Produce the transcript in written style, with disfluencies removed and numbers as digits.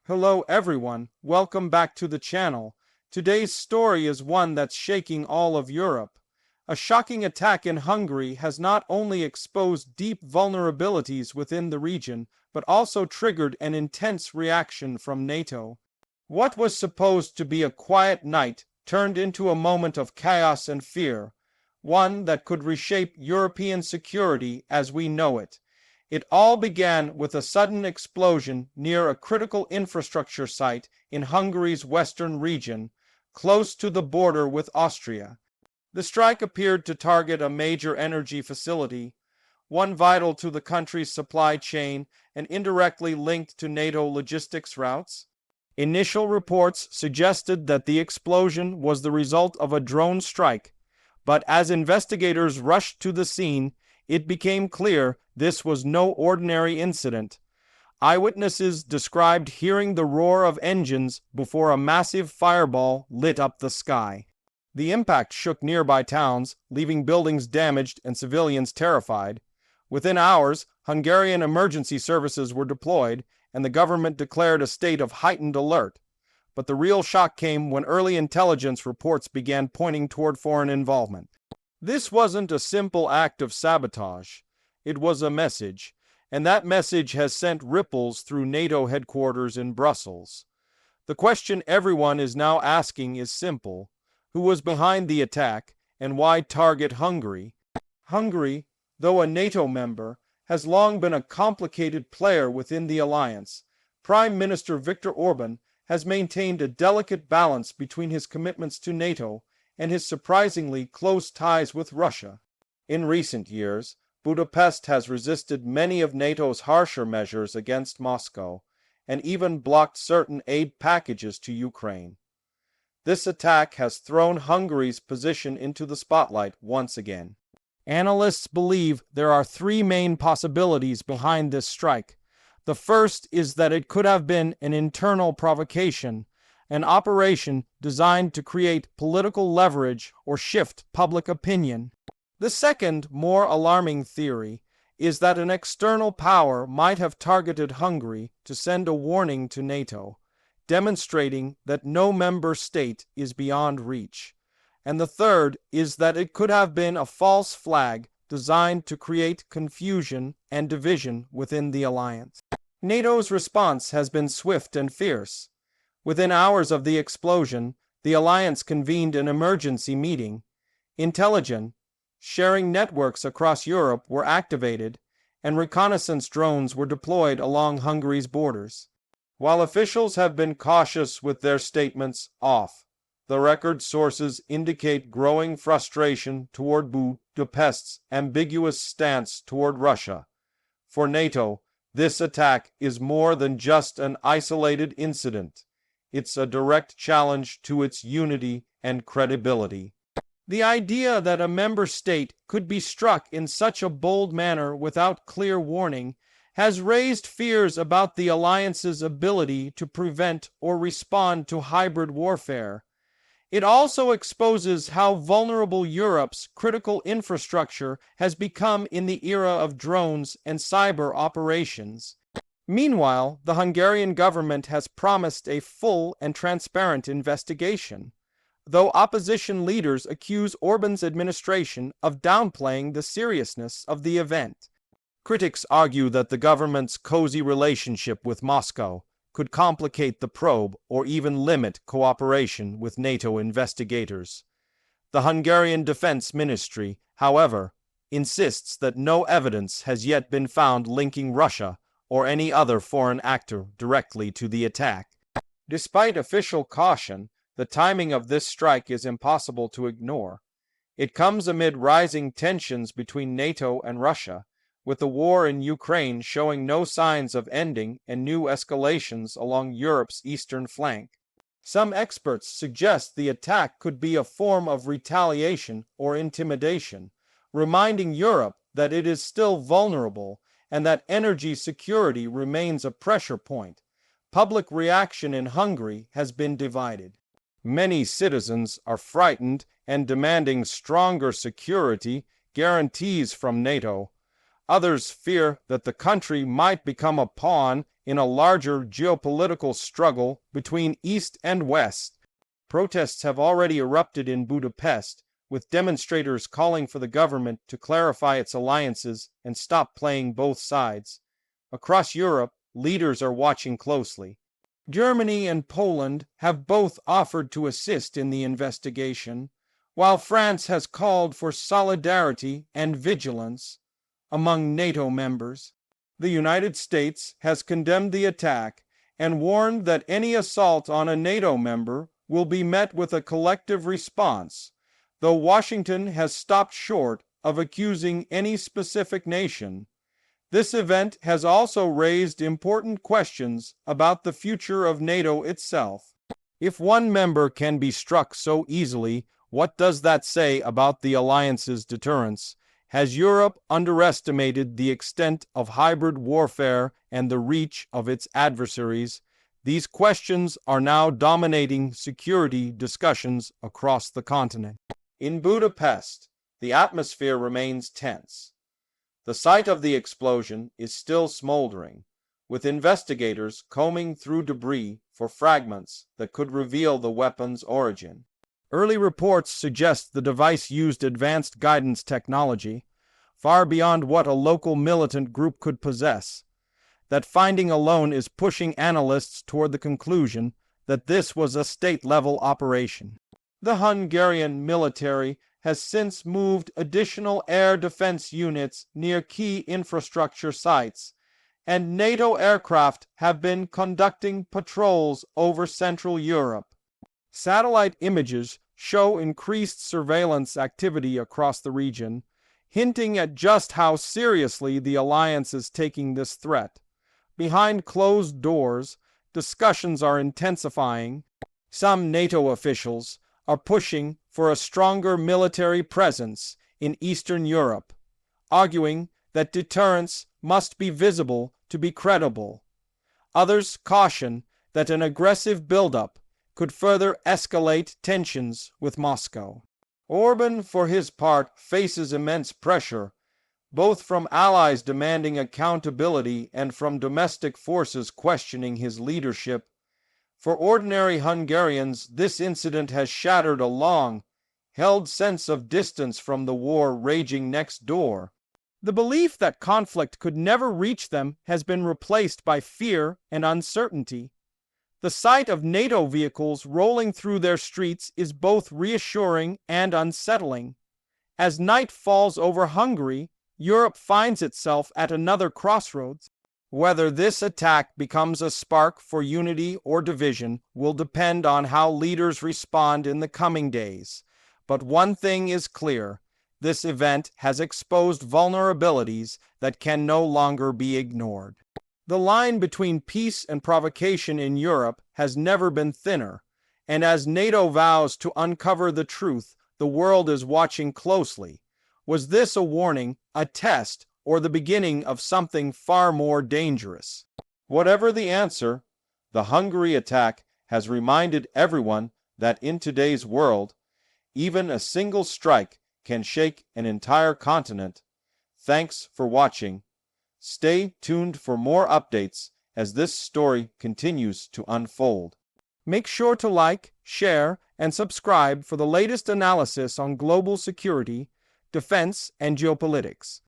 Hello everyone, welcome back to the channel. Today's story is one that's shaking all of Europe. A shocking attack in Hungary has not only exposed deep vulnerabilities within the region, but also triggered an intense reaction from NATO. What was supposed to be a quiet night turned into a moment of chaos and fear, one that could reshape European security as we know it. It all began with a sudden explosion near a critical infrastructure site in Hungary's western region, close to the border with Austria. The strike appeared to target a major energy facility, one vital to the country's supply chain and indirectly linked to NATO logistics routes. Initial reports suggested that the explosion was the result of a drone strike, but as investigators rushed to the scene, it became clear this was no ordinary incident. Eyewitnesses described hearing the roar of engines before a massive fireball lit up the sky. The impact shook nearby towns, leaving buildings damaged and civilians terrified. Within hours, Hungarian emergency services were deployed, and the government declared a state of heightened alert. But the real shock came when early intelligence reports began pointing toward foreign involvement. This wasn't a simple act of sabotage. It was a message, and that message has sent ripples through NATO headquarters in Brussels. The question everyone is now asking is simple: who was behind the attack, and why target Hungary? Hungary, though a NATO member, has long been a complicated player within the alliance. Prime Minister Viktor Orbán has maintained a delicate balance between his commitments to NATO and his surprisingly close ties with Russia. In recent years, Budapest has resisted many of NATO's harsher measures against Moscow, and even blocked certain aid packages to Ukraine. This attack has thrown Hungary's position into the spotlight once again. Analysts believe there are three main possibilities behind this strike. The first is that it could have been an internal provocation, an operation designed to create political leverage or shift public opinion. The second, more alarming theory is that an external power might have targeted Hungary to send a warning to NATO, demonstrating that no member state is beyond reach. And the third is that it could have been a false flag designed to create confusion and division within the alliance. NATO's response has been swift and fierce. Within hours of the explosion, the alliance convened an emergency meeting. Intelligence sharing networks across Europe were activated, and reconnaissance drones were deployed along Hungary's borders. While officials have been cautious with their statements off, the record sources indicate growing frustration toward Budapest's ambiguous stance toward Russia. For NATO, this attack is more than just an isolated incident. It's a direct challenge to its unity and credibility. The idea that a member state could be struck in such a bold manner without clear warning has raised fears about the alliance's ability to prevent or respond to hybrid warfare. It also exposes how vulnerable Europe's critical infrastructure has become in the era of drones and cyber operations. Meanwhile, the Hungarian government has promised a full and transparent investigation, though opposition leaders accuse Orbán's administration of downplaying the seriousness of the event. Critics argue that the government's cozy relationship with Moscow could complicate the probe or even limit cooperation with NATO investigators. The Hungarian Defense Ministry, however, insists that no evidence has yet been found linking Russia or any other foreign actor directly to the attack. Despite official caution, the timing of this strike is impossible to ignore. It comes amid rising tensions between NATO and Russia, with the war in Ukraine showing no signs of ending and new escalations along Europe's eastern flank. Some experts suggest the attack could be a form of retaliation or intimidation, reminding Europe that it is still vulnerable and that energy security remains a pressure point. Public reaction in Hungary has been divided. Many citizens are frightened and demanding stronger security guarantees from NATO. Others fear that the country might become a pawn in a larger geopolitical struggle between East and West. Protests have already erupted in Budapest, with demonstrators calling for the government to clarify its alliances and stop playing both sides. Across Europe, leaders are watching closely. Germany and Poland have both offered to assist in the investigation, while France has called for solidarity and vigilance among NATO members. The United States has condemned the attack and warned that any assault on a NATO member will be met with a collective response, though Washington has stopped short of accusing any specific nation. This event has also raised important questions about the future of NATO itself. If one member can be struck so easily, what does that say about the alliance's deterrence? Has Europe underestimated the extent of hybrid warfare and the reach of its adversaries? These questions are now dominating security discussions across the continent. In Budapest, the atmosphere remains tense. The site of the explosion is still smoldering, with investigators combing through debris for fragments that could reveal the weapon's origin. Early reports suggest the device used advanced guidance technology, far beyond what a local militant group could possess. That finding alone is pushing analysts toward the conclusion that this was a state-level operation. The Hungarian military has since moved additional air defense units near key infrastructure sites, and NATO aircraft have been conducting patrols over Central Europe. Satellite images show increased surveillance activity across the region, hinting at just how seriously the alliance is taking this threat. Behind closed doors, discussions are intensifying. Some NATO officials are pushing for a stronger military presence in Eastern Europe, arguing that deterrence must be visible to be credible. Others caution that an aggressive buildup could further escalate tensions with Moscow. Orbán, for his part, faces immense pressure, both from allies demanding accountability and from domestic forces questioning his leadership. For ordinary Hungarians, this incident has shattered a long-held sense of distance from the war raging next door. The belief that conflict could never reach them has been replaced by fear and uncertainty. The sight of NATO vehicles rolling through their streets is both reassuring and unsettling. As night falls over Hungary, Europe finds itself at another crossroads. Whether this attack becomes a spark for unity or division will depend on how leaders respond in the coming days. But one thing is clear: this event has exposed vulnerabilities that can no longer be ignored. The line between peace and provocation in Europe has never been thinner, and as NATO vows to uncover the truth, the world is watching closely. Was this a warning, a test, or the beginning of something far more dangerous? Whatever the answer, the Hungary attack has reminded everyone that in today's world, even a single strike can shake an entire continent. Thanks for watching. Stay tuned for more updates as this story continues to unfold. Make sure to like, share, and subscribe for the latest analysis on global security, defense, and geopolitics.